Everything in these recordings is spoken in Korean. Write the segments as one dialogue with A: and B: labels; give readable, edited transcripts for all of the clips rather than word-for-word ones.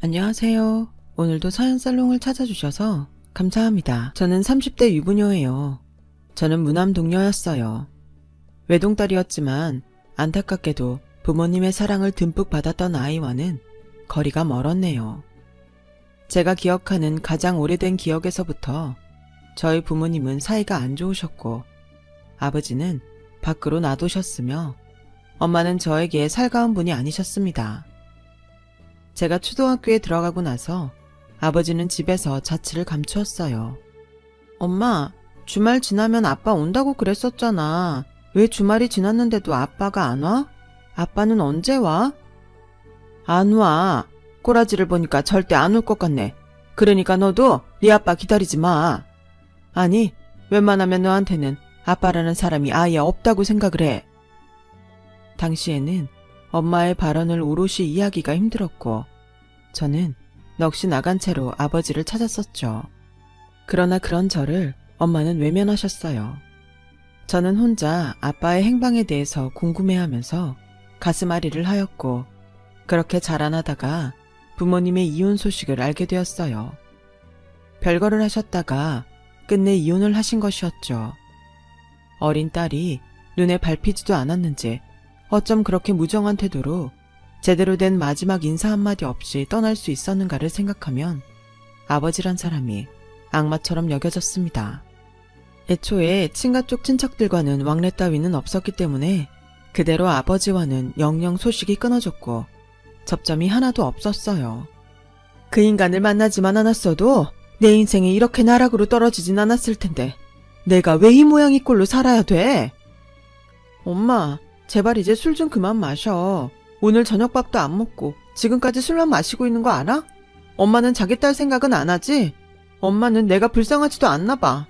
A: 안녕하세요. 오늘도 사연살롱을 찾아주셔서 감사합니다. 저는 30대 유부녀예요. 저는 무남 동료였어요. 외동딸이었지만 안타깝게도 부모님의 사랑을 듬뿍 받았던 아이와는 거리가 멀었네요. 제가 기억하는 가장 오래된 기억에서부터 저희 부모님은 사이가 안 좋으셨고 아버지는 밖으로 놔두셨으며 엄마는 저에게 살가운 분이 아니셨습니다. 제가 초등학교에 들어가고 나서 아버지는 집에서 자취를 감추었어요. 엄마, 주말 지나면 아빠 온다고 그랬었잖아. 왜 주말이 지났는데도 아빠가 안 와? 아빠는 언제 와? 안 와. 꼬라지를 보니까 절대 안 올 것 같네. 그러니까 너도 네 아빠 기다리지 마. 아니, 웬만하면 너한테는 아빠라는 사람이 아예 없다고 생각을 해. 당시에는 엄마의 발언을 오롯이 이해하기가 힘들었고 저는 넋이 나간 채로 아버지를 찾았었죠. 그러나 그런 저를 엄마는 외면하셨어요. 저는 혼자 아빠의 행방에 대해서 궁금해하면서 가슴앓이를 하였고 그렇게 자라나다가 부모님의 이혼 소식을 알게 되었어요. 별거를 하셨다가 끝내 이혼을 하신 것이었죠. 어린 딸이 눈에 밟히지도 않았는지 어쩜 그렇게 무정한 태도로 제대로 된 마지막 인사 한마디 없이 떠날 수 있었는가를 생각하면 아버지란 사람이 악마처럼 여겨졌습니다. 애초에 친가 쪽 친척들과는 왕래 따위는 없었기 때문에 그대로 아버지와는 영영 소식이 끊어졌고 접점이 하나도 없었어요. 그 인간을 만나지만 않았어도 내 인생이 이렇게 나락으로 떨어지진 않았을 텐데 내가 왜 이 모양 이 꼴로 살아야 돼? 엄마, 제발 이제 술 좀 그만 마셔. 오늘 저녁밥도 안 먹고 지금까지 술만 마시고 있는 거 알아? 엄마는 자기 딸 생각은 안 하지? 엄마는 내가 불쌍하지도 않나 봐.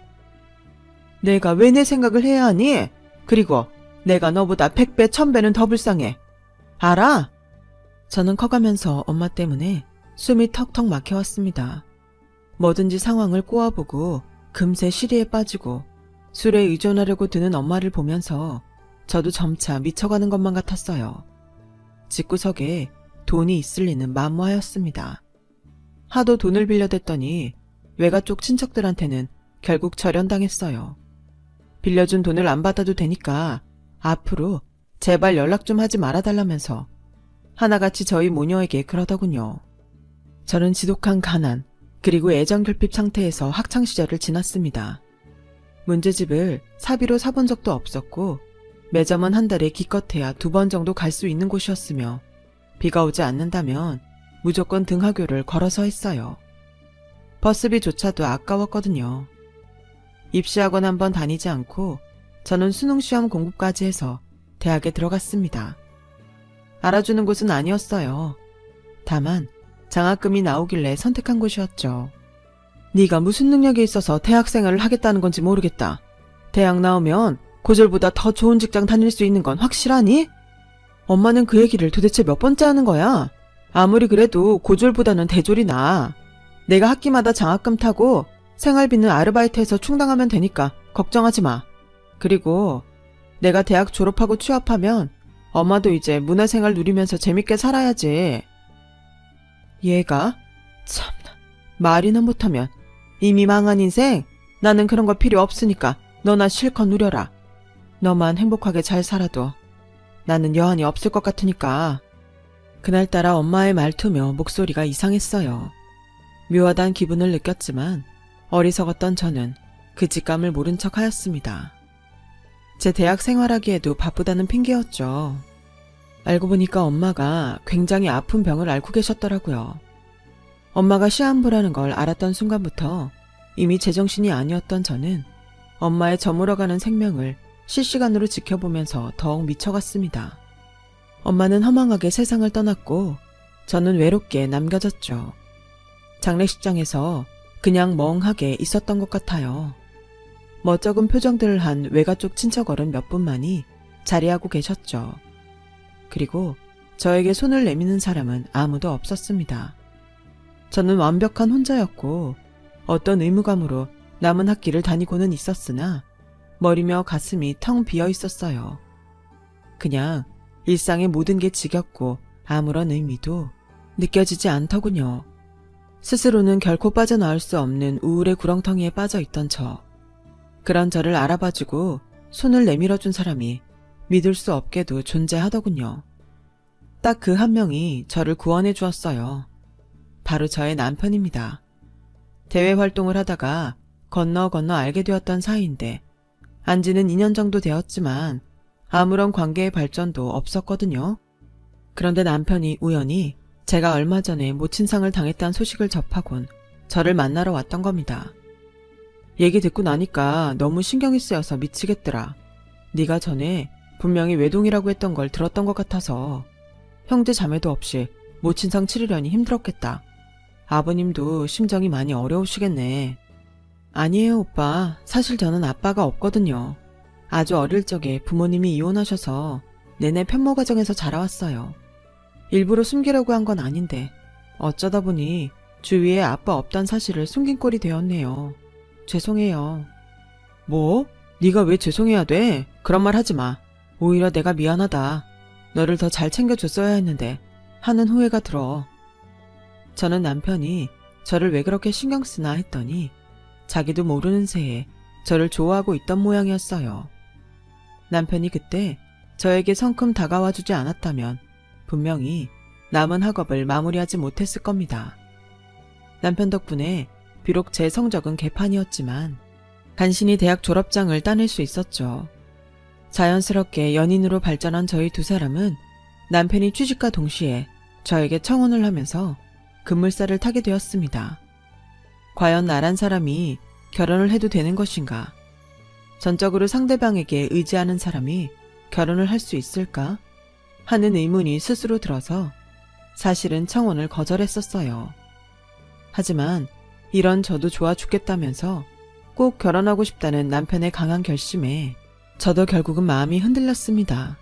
A: 내가 왜 내 생각을 해야 하니? 그리고 내가 너보다 100배, 1000배는 더 불쌍해. 알아? 저는 커가면서 엄마 때문에 숨이 턱턱 막혀왔습니다. 뭐든지 상황을 꼬아보고 금세 시리에 빠지고 술에 의존하려고 드는 엄마를 보면서 저도 점차 미쳐가는 것만 같았어요. 집구석에 돈이 있을 리는 만무하였습니다. 하도 돈을 빌려댔더니 외가 쪽 친척들한테는 결국 절연당했어요. 빌려준 돈을 안 받아도 되니까 앞으로 제발 연락 좀 하지 말아달라면서 하나같이 저희 모녀에게 그러더군요. 저는 지독한 가난 그리고 애정결핍 상태에서 학창시절을 지났습니다. 문제집을 사비로 사본 적도 없었고 매점은 한 달에 기껏해야 2번 정도 갈 수 있는 곳이었으며 비가 오지 않는다면 무조건 등하교를 걸어서 했어요. 버스비조차도 아까웠거든요. 입시학원 한번 다니지 않고 저는 수능시험 공부까지 해서 대학에 들어갔습니다. 알아주는 곳은 아니었어요. 다만 장학금이 나오길래 선택한 곳이었죠. 네가 무슨 능력이 있어서 대학생활을 하겠다는 건지 모르겠다. 대학 나오면 고졸보다 더 좋은 직장 다닐 수 있는 건 확실하니? 엄마는 그 얘기를 도대체 몇 번째 하는 거야? 아무리 그래도 고졸보다는 대졸이 나아. 내가 학기마다 장학금 타고 생활비는 아르바이트해서 충당하면 되니까 걱정하지 마. 그리고 내가 대학 졸업하고 취업하면 엄마도 이제 문화생활 누리면서 재밌게 살아야지. 얘가? 참나. 말이나 못하면 이미 망한 인생? 나는 그런 거 필요 없으니까 너나 실컷 누려라. 너만 행복하게 잘 살아도 나는 여한이 없을 것 같으니까. 그날따라 엄마의 말투며 목소리가 이상했어요. 묘하단 기분을 느꼈지만 어리석었던 저는 그 직감을 모른 척 하였습니다. 제 대학 생활하기에도 바쁘다는 핑계였죠. 알고 보니까 엄마가 굉장히 아픈 병을 앓고 계셨더라고요. 엄마가 시한부라는 걸 알았던 순간부터 이미 제정신이 아니었던 저는 엄마의 저물어가는 생명을 실시간으로 지켜보면서 더욱 미쳐갔습니다. 엄마는 허망하게 세상을 떠났고 저는 외롭게 남겨졌죠. 장례식장에서 그냥 멍하게 있었던 것 같아요. 멋쩍은 표정들을 한 외가 쪽 친척 어른 몇 분만이 자리하고 계셨죠. 그리고 저에게 손을 내미는 사람은 아무도 없었습니다. 저는 완벽한 혼자였고 어떤 의무감으로 남은 학기를 다니고는 있었으나 머리며 가슴이 텅 비어 있었어요. 그냥 일상의 모든 게 지겹고 아무런 의미도 느껴지지 않더군요. 스스로는 결코 빠져나올 수 없는 우울의 구렁텅이에 빠져 있던 저. 그런 저를 알아봐주고 손을 내밀어준 사람이 믿을 수 없게도 존재하더군요. 딱 그 한 명이 저를 구원해 주었어요. 바로 저의 남편입니다. 대외 활동을 하다가 건너 알게 되었던 사이인데 안지는 2년 정도 되었지만 아무런 관계의 발전도 없었거든요. 그런데 남편이 우연히 제가 얼마 전에 모친상을 당했다는 소식을 접하곤 저를 만나러 왔던 겁니다. 얘기 듣고 나니까 너무 신경이 쓰여서 미치겠더라. 네가 전에 분명히 외동이라고 했던 걸 들었던 것 같아서 형제 자매도 없이 모친상 치르려니 힘들었겠다. 아버님도 심정이 많이 어려우시겠네. 아니에요, 오빠. 사실 저는 아빠가 없거든요. 아주 어릴 적에 부모님이 이혼하셔서 내내 편모 가정에서 자라왔어요. 일부러 숨기려고 한 건 아닌데 어쩌다 보니 주위에 아빠 없단 사실을 숨긴 꼴이 되었네요. 죄송해요. 뭐? 네가 왜 죄송해야 돼? 그런 말 하지 마. 오히려 내가 미안하다. 너를 더 잘 챙겨줬어야 했는데 하는 후회가 들어. 저는 남편이 저를 왜 그렇게 신경 쓰나 했더니 자기도 모르는 새에 저를 좋아하고 있던 모양이었어요. 남편이 그때 저에게 성큼 다가와주지 않았다면 분명히 남은 학업을 마무리하지 못했을 겁니다. 남편 덕분에 비록 제 성적은 개판이었지만 간신히 대학 졸업장을 따낼 수 있었죠. 자연스럽게 연인으로 발전한 저희 두 사람은 남편이 취직과 동시에 저에게 청혼을 하면서 급물살을 타게 되었습니다. 과연 나란 사람이 결혼을 해도 되는 것인가? 전적으로 상대방에게 의지하는 사람이 결혼을 할 수 있을까? 하는 의문이 스스로 들어서 사실은 청혼을 거절했었어요. 하지만 이런 저도 좋아 죽겠다면서 꼭 결혼하고 싶다는 남편의 강한 결심에 저도 결국은 마음이 흔들렸습니다.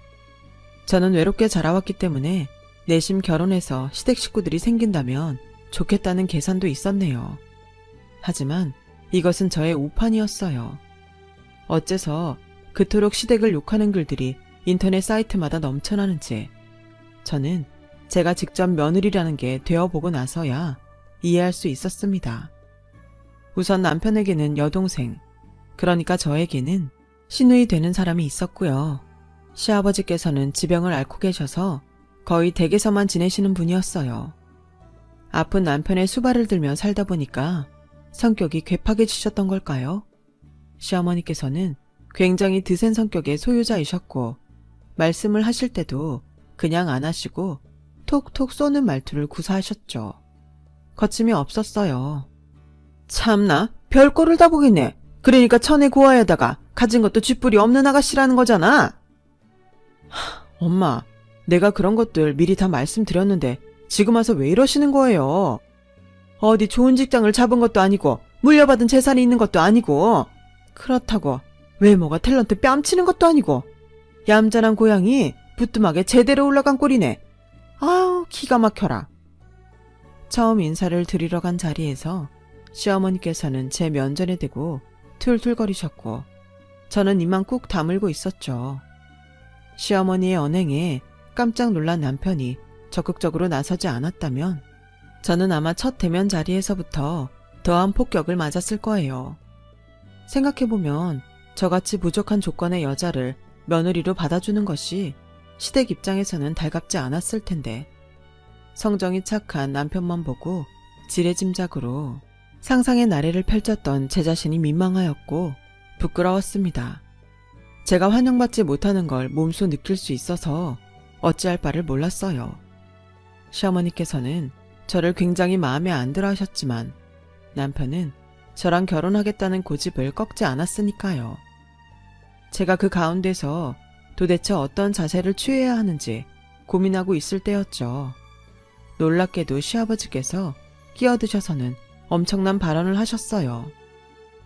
A: 저는 외롭게 자라왔기 때문에 내심 결혼해서 시댁 식구들이 생긴다면 좋겠다는 계산도 있었네요. 하지만 이것은 저의 오판이었어요. 어째서 그토록 시댁을 욕하는 글들이 인터넷 사이트마다 넘쳐나는지 저는 제가 직접 며느리라는 게 되어보고 나서야 이해할 수 있었습니다. 우선 남편에게는 여동생, 그러니까 저에게는 시누이 되는 사람이 있었고요. 시아버지께서는 지병을 앓고 계셔서 거의 댁에서만 지내시는 분이었어요. 아픈 남편의 수발을 들며 살다 보니까 성격이 괴팍해지셨던 걸까요? 시어머니께서는 굉장히 드센 성격의 소유자이셨고 말씀을 하실 때도 그냥 안 하시고 톡톡 쏘는 말투를 구사하셨죠. 거침이 없었어요. 참나, 별꼴을 다 보겠네. 그러니까 천에 고아에다가 가진 것도 쥐뿔이 없는 아가씨라는 거잖아. 엄마, 내가 그런 것들 미리 다 말씀드렸는데 지금 와서 왜 이러시는 거예요? 어디 좋은 직장을 잡은 것도 아니고 물려받은 재산이 있는 것도 아니고 그렇다고 외모가 탤런트 뺨치는 것도 아니고 얌전한 고양이 부뚜막에 제대로 올라간 꼴이네. 아우, 기가 막혀라. 처음 인사를 드리러 간 자리에서 시어머니께서는 제 면전에 대고 툴툴거리셨고 저는 입만 꾹 다물고 있었죠. 시어머니의 언행에 깜짝 놀란 남편이 적극적으로 나서지 않았다면 저는 아마 첫 대면 자리에서부터 더한 폭격을 맞았을 거예요. 생각해보면 저같이 부족한 조건의 여자를 며느리로 받아주는 것이 시댁 입장에서는 달갑지 않았을 텐데 성정이 착한 남편만 보고 지레짐작으로 상상의 나래를 펼쳤던 제 자신이 민망하였고 부끄러웠습니다. 제가 환영받지 못하는 걸 몸소 느낄 수 있어서 어찌할 바를 몰랐어요. 시어머니께서는 저를 굉장히 마음에 안 들어 하셨지만 남편은 저랑 결혼하겠다는 고집을 꺾지 않았으니까요. 제가 그 가운데서 도대체 어떤 자세를 취해야 하는지 고민하고 있을 때였죠. 놀랍게도 시아버지께서 끼어드셔서는 엄청난 발언을 하셨어요.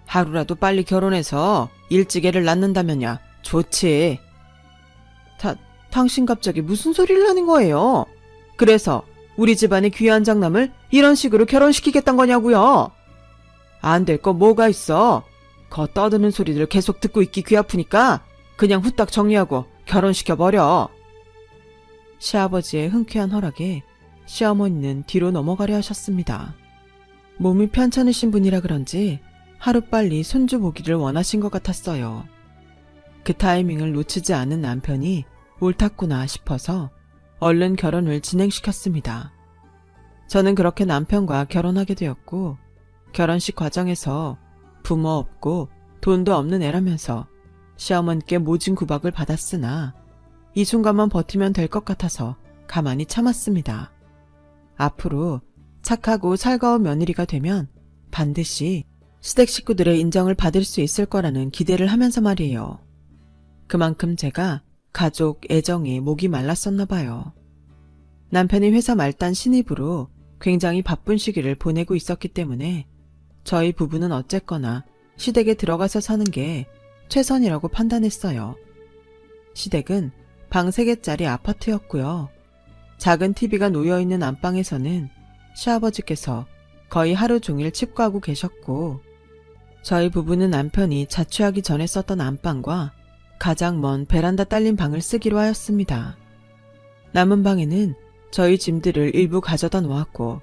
A: 하루라도 빨리 결혼해서 일찍 애를 낳는다면야 좋지. 당신 갑자기 무슨 소리를 하는 거예요? 그래서 우리 집안의 귀한 장남을 이런 식으로 결혼시키겠단 거냐고요? 안 될 거 뭐가 있어? 거 떠드는 소리들 계속 듣고 있기 귀 아프니까 그냥 후딱 정리하고 결혼시켜버려. 시아버지의 흔쾌한 허락에 시어머니는 뒤로 넘어가려 하셨습니다. 몸이 편찮으신 분이라 그런지 하루빨리 손주 보기를 원하신 것 같았어요. 그 타이밍을 놓치지 않은 남편이 옳았구나 싶어서 얼른 결혼을 진행시켰습니다. 저는 그렇게 남편과 결혼하게 되었고, 결혼식 과정에서 부모 없고 돈도 없는 애라면서 시어머니께 모진 구박을 받았으나 이 순간만 버티면 될 것 같아서 가만히 참았습니다. 앞으로 착하고 살가운 며느리가 되면 반드시 시댁 식구들의 인정을 받을 수 있을 거라는 기대를 하면서 말이에요. 그만큼 제가 가족 애정에 목이 말랐었나 봐요. 남편이 회사 말단 신입으로 굉장히 바쁜 시기를 보내고 있었기 때문에 저희 부부는 어쨌거나 시댁에 들어가서 사는 게 최선이라고 판단했어요. 시댁은 방 3개짜리 아파트였고요. 작은 TV가 놓여있는 안방에서는 시아버지께서 거의 하루 종일 칩거하고 계셨고, 저희 부부는 남편이 자취하기 전에 썼던 안방과 가장 먼 베란다 딸린 방을 쓰기로 하였습니다. 남은 방에는 저희 짐들을 일부 가져다 놓았고,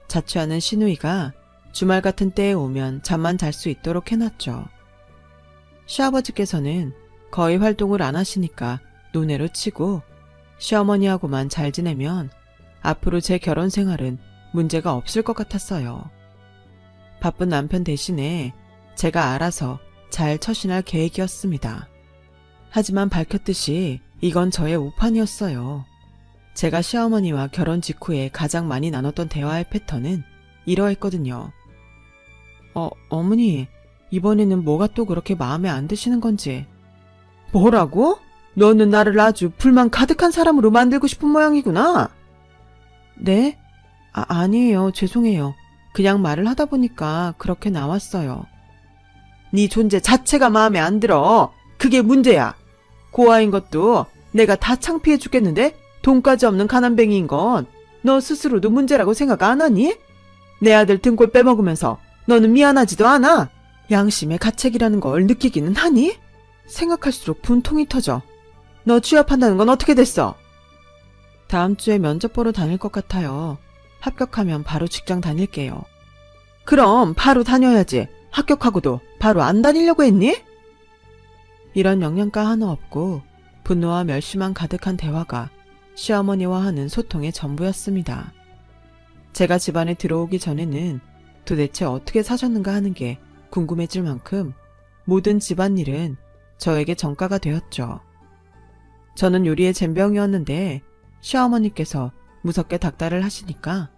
A: 자취하는 시누이가 주말 같은 때에 오면 잠만 잘 수 있도록 해놨죠. 시아버지께서는 거의 활동을 안 하시니까 논외로 치고, 시어머니하고만 잘 지내면 앞으로 제 결혼 생활은 문제가 없을 것 같았어요. 바쁜 남편 대신에 제가 알아서 잘 처신할 계획이었습니다. 하지만 밝혔듯이 이건 저의 오판이었어요. 제가 시어머니와 결혼 직후에 가장 많이 나눴던 대화의 패턴은 이러했거든요. 어머니, 이번에는 뭐가 또 그렇게 마음에 안 드시는 건지. 뭐라고? 너는 나를 아주 불만 가득한 사람으로 만들고 싶은 모양이구나. 네? 아니에요. 죄송해요. 그냥 말을 하다 보니까 그렇게 나왔어요. 네 존재 자체가 마음에 안 들어. 그게 문제야. 고아인 것도 내가 다 창피해 죽겠는데 돈까지 없는 가난뱅이인 건 너 스스로도 문제라고 생각 안 하니? 내 아들 등골 빼먹으면서 너는 미안하지도 않아? 양심의 가책이라는 걸 느끼기는 하니? 생각할수록 분통이 터져. 너 취업한다는 건 어떻게 됐어? 다음 주에 면접 보러 다닐 것 같아요. 합격하면 바로 직장 다닐게요. 그럼 바로 다녀야지. 합격하고도 바로 안 다니려고 했니? 이런 영양가 하나 없고 분노와 멸시만 가득한 대화가 시어머니와 하는 소통의 전부였습니다. 제가 집안에 들어오기 전에는 도대체 어떻게 사셨는가 하는 게 궁금해질 만큼 모든 집안일은 저에게 전가가 되었죠. 저는 요리의 젬병이었는데 시어머니께서 무섭게 닥달을 하시니까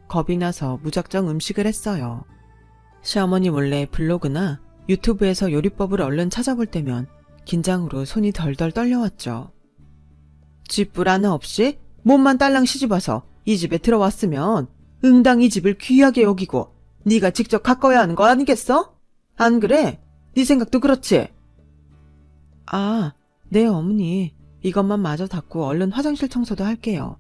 A: 겁이 나서 무작정 음식을 했어요. 시어머니 몰래 블로그나 유튜브에서 요리법을 얼른 찾아볼 때면 긴장으로 손이 덜덜 떨려왔죠. 쥐뿔 하나 없이 몸만 딸랑 시집와서 이 집에 들어왔으면 응당 이 집을 귀하게 여기고 네가 직접 가꿔야 하는 거 아니겠어? 안 그래? 네 생각도 그렇지? 네 어머니. 이것만 마저 닦고 얼른 화장실 청소도 할게요.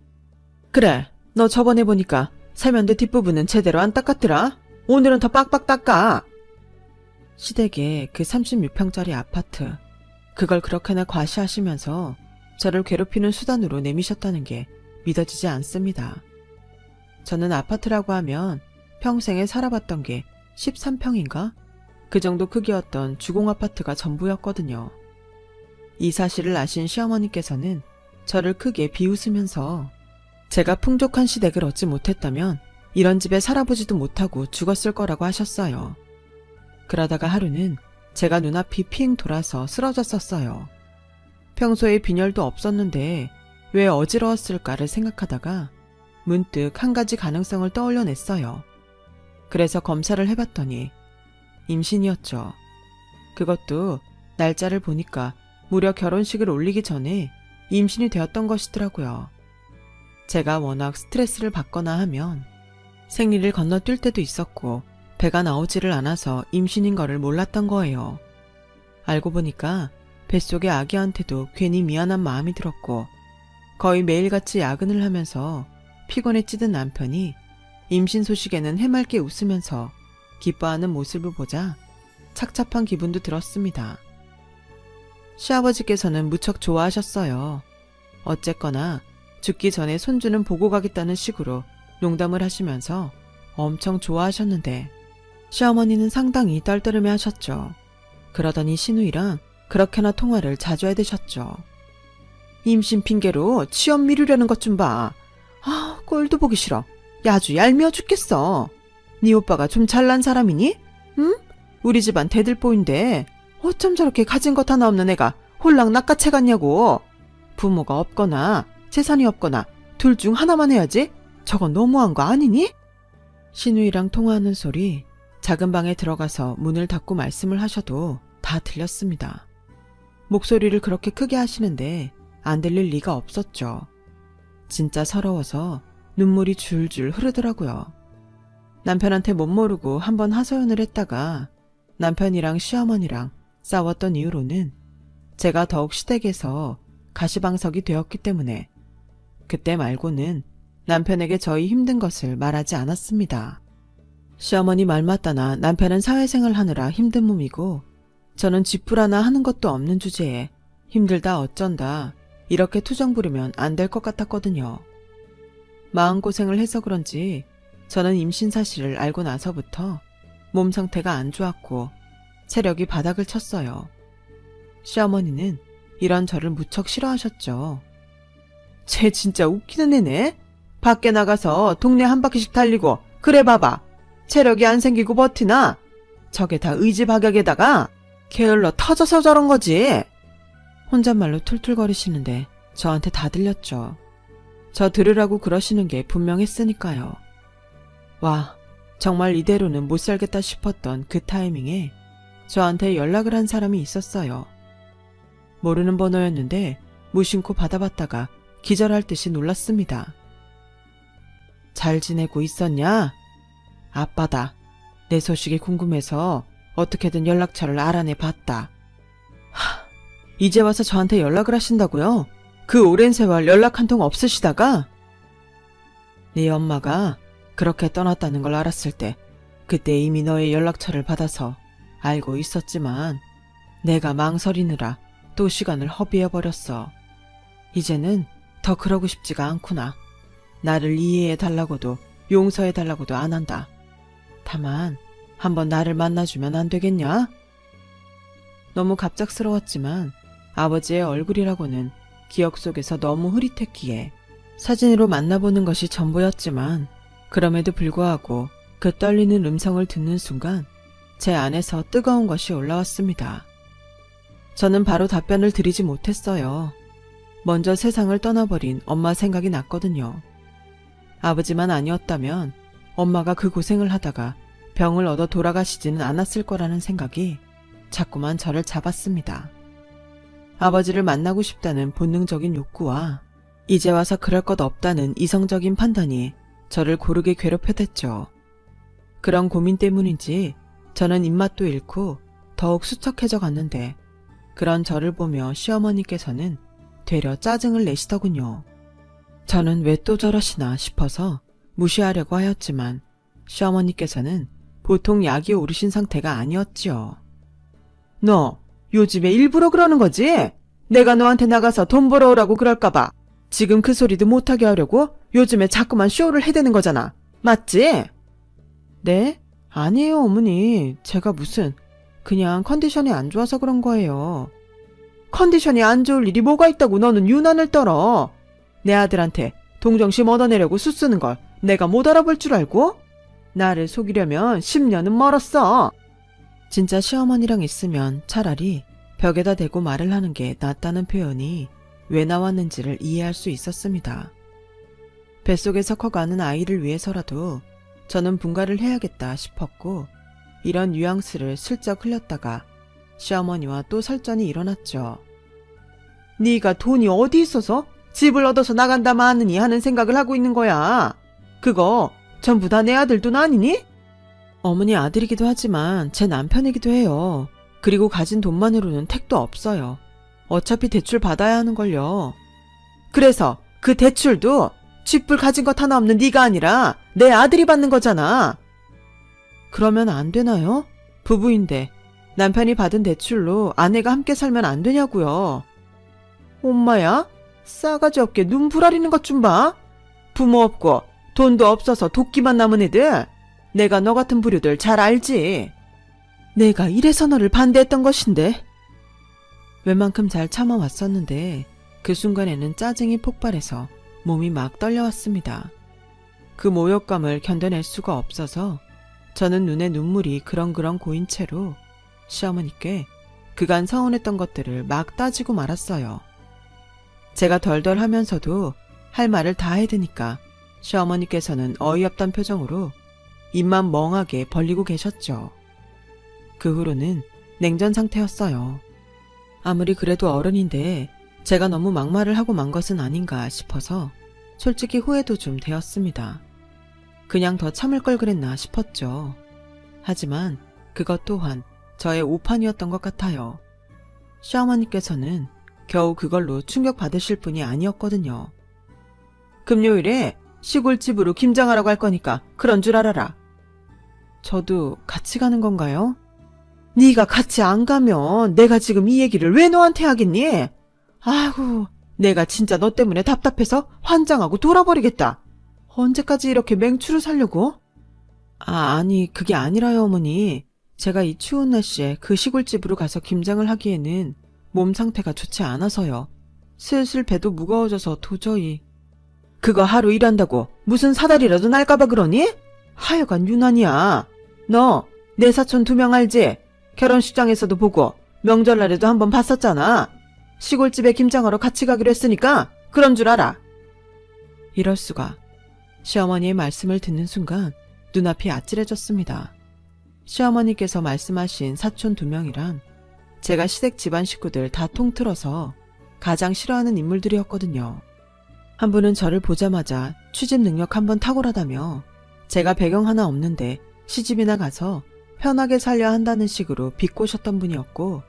A: 그래, 너 저번에 보니까 세면대 뒷부분은 제대로 안 닦았더라. 오늘은 더 빡빡 닦아. 시댁에 그 36평짜리 아파트, 그걸 그렇게나 과시하시면서 저를 괴롭히는 수단으로 내미셨다는 게 믿어지지 않습니다. 저는 아파트라고 하면 평생에 살아봤던 게 13평인가? 그 정도 크기였던 주공아파트가 전부였거든요. 이 사실을 아신 시어머니께서는 저를 크게 비웃으면서 제가 풍족한 시댁을 얻지 못했다면 이런 집에 살아보지도 못하고 죽었을 거라고 하셨어요. 그러다가 하루는 제가 눈앞이 핑 돌아서 쓰러졌었어요. 평소에 빈혈도 없었는데 왜 어지러웠을까를 생각하다가 문득 한 가지 가능성을 떠올려냈어요. 그래서 검사를 해봤더니 임신이었죠. 그것도 날짜를 보니까 무려 결혼식을 올리기 전에 임신이 되었던 것이더라고요. 제가 워낙 스트레스를 받거나 하면 생리를 건너뛸 때도 있었고 배가 나오지를 않아서 임신인 거를 몰랐던 거예요. 알고 보니까 뱃속의 아기한테도 괜히 미안한 마음이 들었고 거의 매일같이 야근을 하면서 피곤에 찌든 남편이 임신 소식에는 해맑게 웃으면서 기뻐하는 모습을 보자 착잡한 기분도 들었습니다. 시아버지께서는 무척 좋아하셨어요. 어쨌거나 죽기 전에 손주는 보고 가겠다는 식으로 농담을 하시면서 엄청 좋아하셨는데 시어머니는 상당히 떨떠름해 하셨죠. 그러더니 시누이랑 그렇게나 통화를 자주 해대셨죠. 임신 핑계로 취업 미루려는 것 좀 봐. 아, 꼴도 보기 싫어. 아주 얄미워 죽겠어. 네 오빠가 좀 잘난 사람이니? 응? 우리 집안 대들보인데 어쩜 저렇게 가진 것 하나 없는 애가 홀랑 낚아채 갔냐고. 부모가 없거나 재산이 없거나 둘 중 하나만 해야지. 저건 너무한 거 아니니? 시누이랑 통화하는 소리 작은 방에 들어가서 문을 닫고 말씀을 하셔도 다 들렸습니다. 목소리를 그렇게 크게 하시는데 안 들릴 리가 없었죠. 진짜 서러워서 눈물이 줄줄 흐르더라고요. 남편한테 못 모르고 한번 하소연을 했다가 남편이랑 시어머니랑 싸웠던 이후로는 제가 더욱 시댁에서 가시방석이 되었기 때문에 그때 말고는 남편에게 저희 힘든 것을 말하지 않았습니다. 시어머니 말 맞다나 남편은 사회생활 하느라 힘든 몸이고 저는 집불 하나 하는 것도 없는 주제에 힘들다 어쩐다 이렇게 투정 부리면 안 될 것 같았거든요. 마음고생을 해서 그런지 저는 임신 사실을 알고 나서부터 몸 상태가 안 좋았고 체력이 바닥을 쳤어요. 시어머니는 이런 저를 무척 싫어하셨죠. 쟤 진짜 웃기는 애네. 밖에 나가서 동네 한 바퀴씩 달리고 그래 봐봐. 체력이 안 생기고 버티나? 저게 다 의지박약에다가 게을러 터져서 저런 거지. 혼잣말로 툴툴거리시는데 저한테 다 들렸죠. 저 들으라고 그러시는 게 분명했으니까요. 와, 정말 이대로는 못 살겠다 싶었던 그 타이밍에 저한테 연락을 한 사람이 있었어요. 모르는 번호였는데 무심코 받아봤다가 기절할 듯이 놀랐습니다. 잘 지내고 있었냐? 아빠다. 내 소식이 궁금해서 어떻게든 연락처를 알아내 봤다. 이제 와서 저한테 연락을 하신다고요? 그 오랜 세월 연락 한 통 없으시다가? 네 엄마가 그렇게 떠났다는 걸 알았을 때 그때 이미 너의 연락처를 받아서 알고 있었지만 내가 망설이느라 또 시간을 허비해버렸어. 이제는 더 그러고 싶지가 않구나. 나를 이해해달라고도 용서해달라고도 안 한다. 다만 한번 나를 만나주면 안 되겠냐? 너무 갑작스러웠지만 아버지의 얼굴이라고는 기억 속에서 너무 흐릿했기에 사진으로 만나보는 것이 전부였지만 그럼에도 불구하고 그 떨리는 음성을 듣는 순간 제 안에서 뜨거운 것이 올라왔습니다. 저는 바로 답변을 드리지 못했어요. 먼저 세상을 떠나버린 엄마 생각이 났거든요. 아버지만 아니었다면 엄마가 그 고생을 하다가 병을 얻어 돌아가시지는 않았을 거라는 생각이 자꾸만 저를 잡았습니다. 아버지를 만나고 싶다는 본능적인 욕구와 이제 와서 그럴 것 없다는 이성적인 판단이 저를 고르게 괴롭혀댔죠. 그런 고민 때문인지 저는 입맛도 잃고 더욱 수척해져 갔는데 그런 저를 보며 시어머니께서는 되려 짜증을 내시더군요. 저는 왜 또 저러시나 싶어서 무시하려고 하였지만 시어머니께서는 보통 약이 오르신 상태가 아니었지요. 너 요즘에 일부러 그러는 거지? 내가 너한테 나가서 돈 벌어오라고 그럴까봐 지금 그 소리도 못하게 하려고 요즘에 자꾸만 쇼를 해대는 거잖아. 맞지? 네? 아니에요 어머니. 제가 무슨 그냥 컨디션이 안 좋아서 그런 거예요. 컨디션이 안 좋을 일이 뭐가 있다고 너는 유난을 떨어. 내 아들한테 동정심 얻어내려고 수쓰는 걸 내가 못 알아볼 줄 알고? 나를 속이려면 10년은 멀었어. 진짜 시어머니랑 있으면 차라리 벽에다 대고 말을 하는 게 낫다는 표현이 왜 나왔는지를 이해할 수 있었습니다. 뱃속에서 커가는 아이를 위해서라도 저는 분가를 해야겠다 싶었고 이런 뉘앙스를 슬쩍 흘렸다가 시어머니와 또 설전이 일어났죠. 네가 돈이 어디 있어서 집을 얻어서 나간다 마느니 하는 생각을 하고 있는 거야. 그거 전부 다 내 아들 돈 아니니? 어머니 아들이기도 하지만 제 남편이기도 해요. 그리고 가진 돈만으로는 택도 없어요. 어차피 대출 받아야 하는걸요. 그래서 그 대출도 쥐뿔 가진 것 하나 없는 네가 아니라 내 아들이 받는 거잖아. 그러면 안 되나요? 부부인데 남편이 받은 대출로 아내가 함께 살면 안 되냐고요. 엄마야? 싸가지 없게 눈 부라리는 것 좀 봐. 부모 없고 돈도 없어서 도끼만 남은 애들. 내가 너 같은 부류들 잘 알지. 내가 이래서 너를 반대했던 것인데. 웬만큼 잘 참아왔었는데 그 순간에는 짜증이 폭발해서 몸이 막 떨려왔습니다. 그 모욕감을 견뎌낼 수가 없어서 저는 눈에 눈물이 그렁그렁 고인 채로 시어머니께 그간 서운했던 것들을 막 따지고 말았어요. 제가 덜덜 하면서도 할 말을 다 해대니까 시어머니께서는 어이없단 표정으로 입만 멍하게 벌리고 계셨죠. 그 후로는 냉전 상태였어요. 아무리 그래도 어른인데 제가 너무 막말을 하고 만 것은 아닌가 싶어서 솔직히 후회도 좀 되었습니다. 그냥 더 참을 걸 그랬나 싶었죠. 하지만 그것 또한 저의 오판이었던 것 같아요. 시어머니께서는 겨우 그걸로 충격받으실 분이 아니었거든요. 금요일에 시골집으로 김장하라고 할 거니까 그런 줄 알아라. 저도 같이 가는 건가요? 네가 같이 안 가면 내가 지금 이 얘기를 왜 너한테 하겠니? 아이고, 내가 진짜 너 때문에 답답해서 환장하고 돌아버리겠다. 언제까지 이렇게 맹추를 살려고? 아니 그게 아니라요 어머니. 제가 이 추운 날씨에 그 시골집으로 가서 김장을 하기에는 몸 상태가 좋지 않아서요. 슬슬 배도 무거워져서 도저히. 그거 하루 일한다고 무슨 사다리라도 날까봐 그러니? 하여간 유난이야. 너 내 사촌 2명 알지? 결혼식장에서도 보고 명절날에도 한번 봤었잖아. 시골집에 김장하러 같이 가기로 했으니까 그런 줄 알아. 이럴 수가. 시어머니의 말씀을 듣는 순간 눈앞이 아찔해졌습니다. 시어머니께서 말씀하신 사촌 2명이란 제가 시댁 집안 식구들 다 통틀어서 가장 싫어하는 인물들이었거든요. 한 분은 저를 보자마자 취집 능력 한번 탁월하다며 제가 배경 하나 없는데 시집이나 가서 편하게 살려야 한다는 식으로 비꼬셨던 분이었고,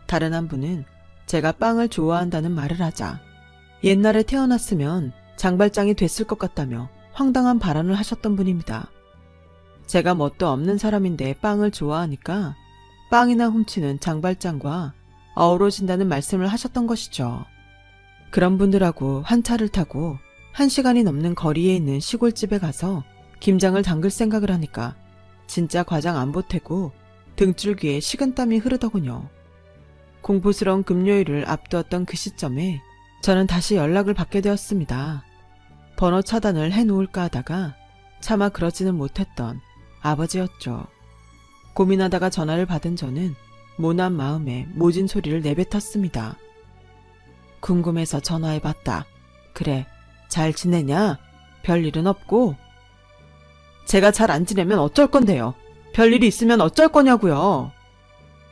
A: 다른 한 분은 제가 빵을 좋아한다는 말을 하자 옛날에 태어났으면 장발장이 됐을 것 같다며 황당한 발언을 하셨던 분입니다. 제가 뭣도 없는 사람인데 빵을 좋아하니까 빵이나 훔치는 장발장과 어우러진다는 말씀을 하셨던 것이죠. 그런 분들하고 한 차를 타고 1시간이 넘는 거리에 있는 시골집에 가서 김장을 담글 생각을 하니까 진짜 과장 안 보태고 등줄기에 식은땀이 흐르더군요. 공포스러운 금요일을 앞두었던 그 시점에 저는 다시 연락을 받게 되었습니다. 번호 차단을 해놓을까 하다가 차마 그러지는 못했던 아버지였죠. 고민하다가 전화를 받은 저는 모난 마음에 모진 소리를 내뱉었습니다. 궁금해서 전화해봤다. 그래, 잘 지내냐? 별일은 없고? 제가 잘 안 지내면 어쩔 건데요. 별일이 있으면 어쩔 거냐고요.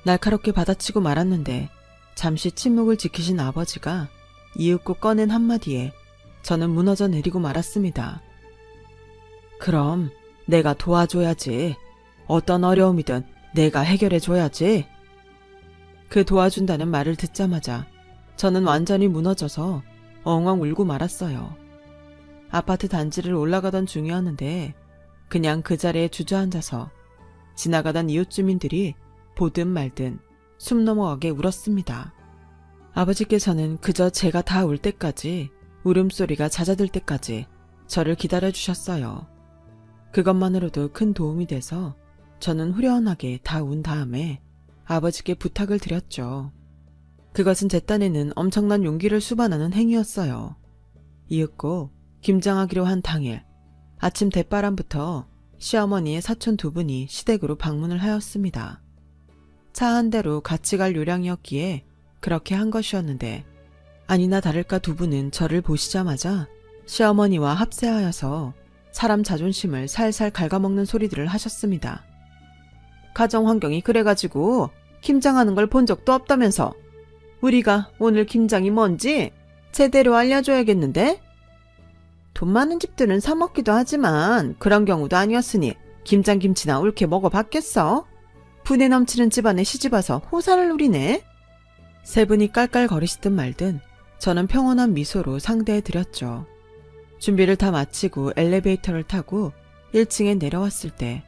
A: 날카롭게 받아치고 말았는데 잠시 침묵을 지키신 아버지가 이윽고 꺼낸 한마디에 저는 무너져 내리고 말았습니다. 그럼 내가 도와줘야지. 어떤 어려움이든 내가 해결해줘야지. 그 도와준다는 말을 듣자마자 저는 완전히 무너져서 엉엉 울고 말았어요. 아파트 단지를 올라가던 중이었는데 그냥 그 자리에 주저앉아서 지나가던 이웃 주민들이 보든 말든 숨 넘어가게 울었습니다. 아버지께서는 그저 제가 다 울 때까지, 울음소리가 잦아들 때까지 저를 기다려주셨어요. 그것만으로도 큰 도움이 돼서 저는 후련하게 다 운 다음에 아버지께 부탁을 드렸죠. 그것은 제 딴에는 엄청난 용기를 수반하는 행위였어요. 이윽고 김장하기로 한 당일 아침 대바람부터 시어머니의 사촌 2분이 시댁으로 방문을 하였습니다. 차 한 대로 같이 갈 요량이었기에 그렇게 한 것이었는데, 아니나 다를까 2분은 저를 보시자마자 시어머니와 합세하여서 사람 자존심을 살살 갉아먹는 소리들을 하셨습니다. 가정 환경이 그래가지고 김장하는 걸 본 적도 없다면서 우리가 오늘 김장이 뭔지 제대로 알려줘야겠는데? 돈 많은 집들은 사 먹기도 하지만 그런 경우도 아니었으니 김장김치나 옳게 먹어봤겠어? 분에 넘치는 집안에 시집와서 호사를 누리네? 세 분이 깔깔거리시든 말든 저는 평온한 미소로 상대해드렸죠. 준비를 다 마치고 엘리베이터를 타고 1층에 내려왔을 때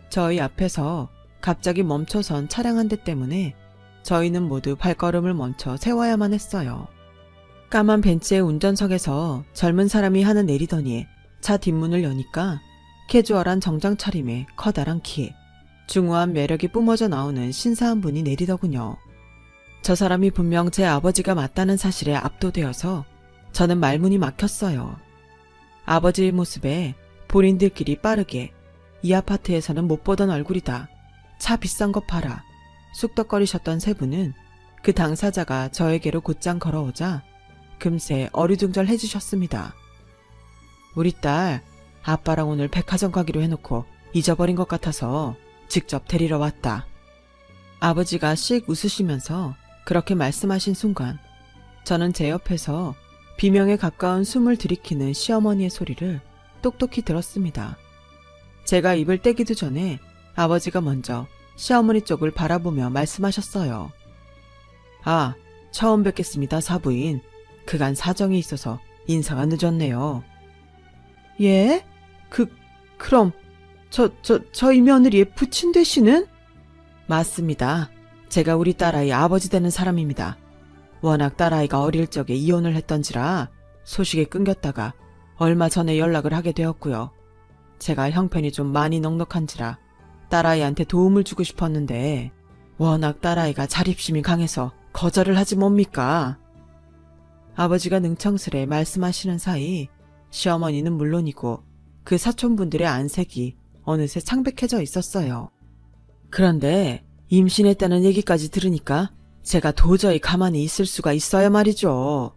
A: 저희 앞에서 갑자기 멈춰선 차량 한 대 때문에 저희는 모두 발걸음을 멈춰 세워야만 했어요. 까만 벤츠의 운전석에서 젊은 사람이 하는 내리더니 차 뒷문을 여니까 캐주얼한 정장 차림에 커다란 키, 중후한 매력이 뿜어져 나오는 신사한 분이 내리더군요. 저 사람이 분명 제 아버지가 맞다는 사실에 압도되어서 저는 말문이 막혔어요. 아버지의 모습에 본인들끼리 빠르게 이 아파트에서는 못 보던 얼굴이다. 차 비싼 거 팔아. 쑥덕거리셨던 세 분은 그 당사자가 저에게로 곧장 걸어오자 금세 어리둥절해지셨습니다. 우리 딸, 아빠랑 오늘 백화점 가기로 해놓고 잊어버린 것 같아서 직접 데리러 왔다. 아버지가 씩 웃으시면서 그렇게 말씀하신 순간 저는 제 옆에서 비명에 가까운 숨을 들이키는 시어머니의 소리를 똑똑히 들었습니다. 제가 입을 떼기도 전에 아버지가 먼저 시어머니 쪽을 바라보며 말씀하셨어요. 아, 처음 뵙겠습니다, 사부인. 그간 사정이 있어서 인사가 늦었네요. 예? 그럼 저희 며느리의 부친 되시는? 맞습니다. 제가 우리 딸아이 아버지 되는 사람입니다. 워낙 딸아이가 어릴 적에 이혼을 했던지라 소식이 끊겼다가 얼마 전에 연락을 하게 되었고요. 제가 형편이 좀 많이 넉넉한지라 딸아이한테 도움을 주고 싶었는데 워낙 딸아이가 자립심이 강해서 거절을 하지 뭡니까? 아버지가 능청스레 말씀하시는 사이 시어머니는 물론이고 그 사촌분들의 안색이 어느새 창백해져 있었어요. 그런데 임신했다는 얘기까지 들으니까 제가 도저히 가만히 있을 수가 있어야 말이죠.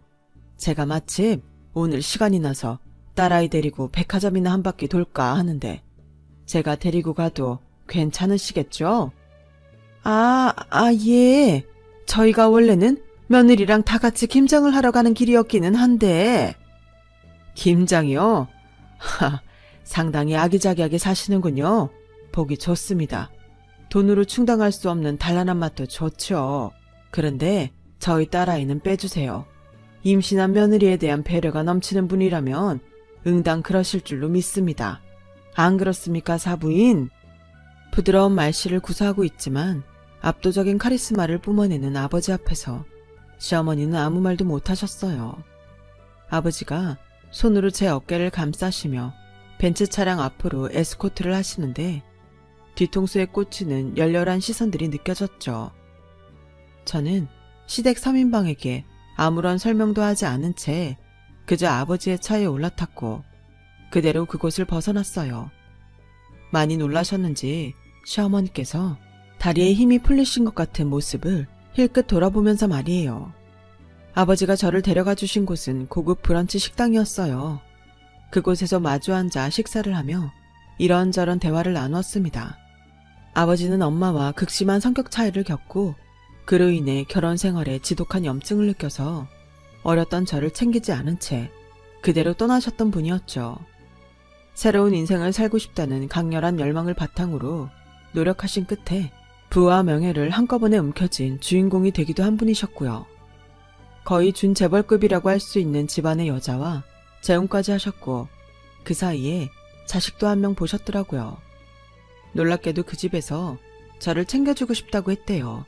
A: 제가 마침 오늘 시간이 나서 딸아이 데리고 백화점이나 한 바퀴 돌까 하는데 제가 데리고 가도 괜찮으시겠죠? 예. 저희가 원래는 며느리랑 다 같이 김장을 하러 가는 길이었기는 한데. 김장이요? 상당히 아기자기하게 사시는군요. 보기 좋습니다. 돈으로 충당할 수 없는 단란한 맛도 좋죠. 그런데 저희 딸아이는 빼주세요. 임신한 며느리에 대한 배려가 넘치는 분이라면 응당 그러실 줄로 믿습니다. 안 그렇습니까, 사부인? 부드러운 말씨를 구사하고 있지만 압도적인 카리스마를 뿜어내는 아버지 앞에서 시어머니는 아무 말도 못하셨어요. 아버지가 손으로 제 어깨를 감싸시며 벤츠 차량 앞으로 에스코트를 하시는데 뒤통수에 꽂히는 열렬한 시선들이 느껴졌죠. 저는 시댁 3인방에게 아무런 설명도 하지 않은 채 그저 아버지의 차에 올라탔고 그대로 그곳을 벗어났어요. 많이 놀라셨는지 시어머니께서 다리에 힘이 풀리신 것 같은 모습을 힐끗 돌아보면서 말이에요. 아버지가 저를 데려가 주신 곳은 고급 브런치 식당이었어요. 그곳에서 마주 앉아 식사를 하며 이런저런 대화를 나누었습니다. 아버지는 엄마와 극심한 성격 차이를 겪고 그로 인해 결혼 생활에 지독한 염증을 느껴서 어렸던 저를 챙기지 않은 채 그대로 떠나셨던 분이었죠. 새로운 인생을 살고 싶다는 강렬한 열망을 바탕으로 노력하신 끝에 부와 명예를 한꺼번에 움켜쥔 주인공이 되기도 한 분이셨고요. 거의 준재벌급이라고 할 수 있는 집안의 여자와 재혼까지 하셨고 그 사이에 자식도 한 명 보셨더라고요. 놀랍게도 그 집에서 저를 챙겨주고 싶다고 했대요.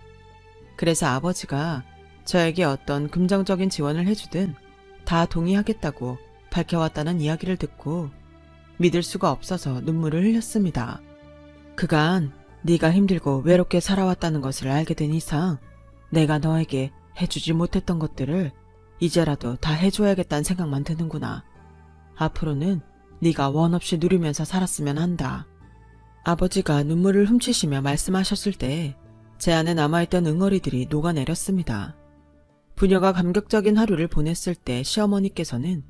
A: 그래서 아버지가 저에게 어떤 긍정적인 지원을 해주든 다 동의하겠다고 밝혀왔다는 이야기를 듣고 믿을 수가 없어서 눈물을 흘렸습니다. 그간 네가 힘들고 외롭게 살아왔다는 것을 알게 된 이상 내가 너에게 해주지 못했던 것들을 이제라도 다 해줘야겠다는 생각만 드는구나. 앞으로는 네가 원 없이 누리면서 살았으면 한다. 아버지가 눈물을 훔치시며 말씀하셨을 때 제 안에 남아있던 응어리들이 녹아내렸습니다. 부녀가 감격적인 하루를 보냈을 때 시어머니께서는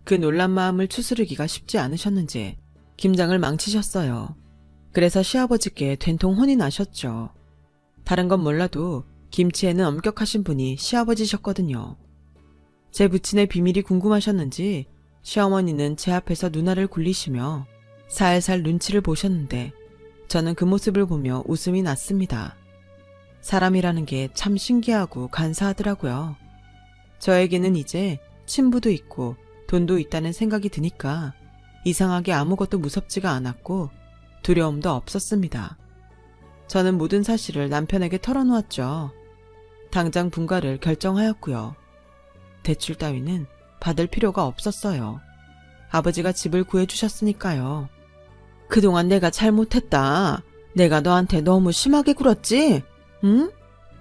A: 그 놀란 마음을 추스르기가 쉽지 않으셨는지 김장을 망치셨어요. 그래서 시아버지께 된통 혼이 나셨죠. 다른 건 몰라도 김치에는 엄격하신 분이 시아버지셨거든요. 제 부친의 비밀이 궁금하셨는지 시어머니는 제 앞에서 누나를 굴리시며 살살 눈치를 보셨는데 저는 그 모습을 보며 웃음이 났습니다. 사람이라는 게 참 신기하고 간사하더라고요. 저에게는 이제 친부도 있고 돈도 있다는 생각이 드니까 이상하게 아무것도 무섭지가 않았고 두려움도 없었습니다. 저는 모든 사실을 남편에게 털어놓았죠. 당장 분가를 결정하였고요. 대출 따위는 받을 필요가 없었어요. 아버지가 집을 구해주셨으니까요. 그동안 내가 잘못했다. 내가 너한테 너무 심하게 굴었지? 응?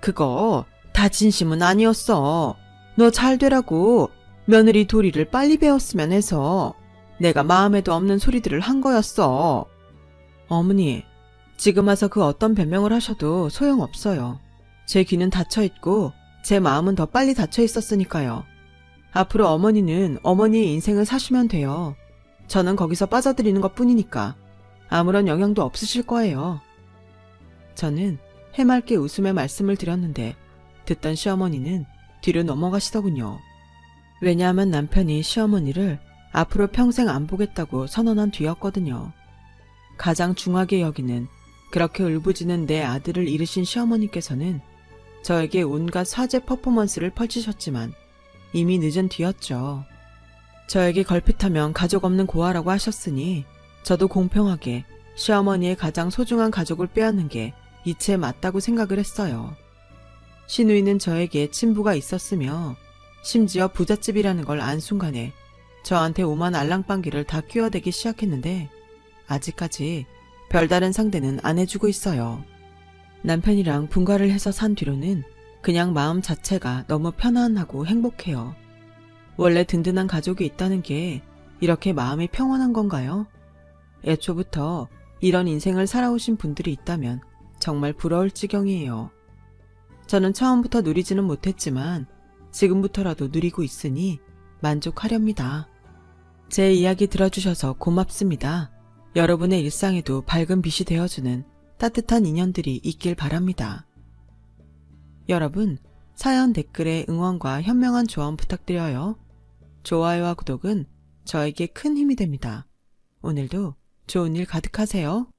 A: 그거 다 진심은 아니었어. 너 잘 되라고 며느리 도리를 빨리 배웠으면 해서 내가 마음에도 없는 소리들을 한 거였어. 어머니, 지금 와서 그 어떤 변명을 하셔도 소용없어요. 제 귀는 닫혀있고 제 마음은 더 빨리 닫혀있었으니까요. 앞으로 어머니는 어머니의 인생을 사시면 돼요. 저는 거기서 빠져들이는 것뿐이니까 아무런 영향도 없으실 거예요. 저는 해맑게 웃으며 말씀을 드렸는데 듣던 시어머니는 뒤로 넘어가시더군요. 왜냐하면 남편이 시어머니를 앞으로 평생 안 보겠다고 선언한 뒤였거든요. 가장 중하게 여기는 그렇게 울부짖는 내 아들을 잃으신 시어머니께서는 저에게 온갖 사죄 퍼포먼스를 펼치셨지만 이미 늦은 뒤였죠. 저에게 걸핏하면 가족 없는 고아라고 하셨으니 저도 공평하게 시어머니의 가장 소중한 가족을 빼앗는 게 이치에 맞다고 생각을 했어요. 시누이는 저에게 친부가 있었으며 심지어 부잣집이라는 걸 안 순간에 저한테 오만 알랑방귀를 다 끼워대기 시작했는데 아직까지 별다른 상대는 안 해주고 있어요. 남편이랑 분가를 해서 산 뒤로는 그냥 마음 자체가 너무 편안하고 행복해요. 원래 든든한 가족이 있다는 게 이렇게 마음이 평온한 건가요? 애초부터 이런 인생을 살아오신 분들이 있다면 정말 부러울 지경이에요. 저는 처음부터 누리지는 못했지만 지금부터라도 누리고 있으니 만족하렵니다. 제 이야기 들어주셔서 고맙습니다. 여러분의 일상에도 밝은 빛이 되어주는 따뜻한 인연들이 있길 바랍니다. 여러분, 사연 댓글에 응원과 현명한 조언 부탁드려요. 좋아요와 구독은 저에게 큰 힘이 됩니다. 오늘도 좋은 일 가득하세요.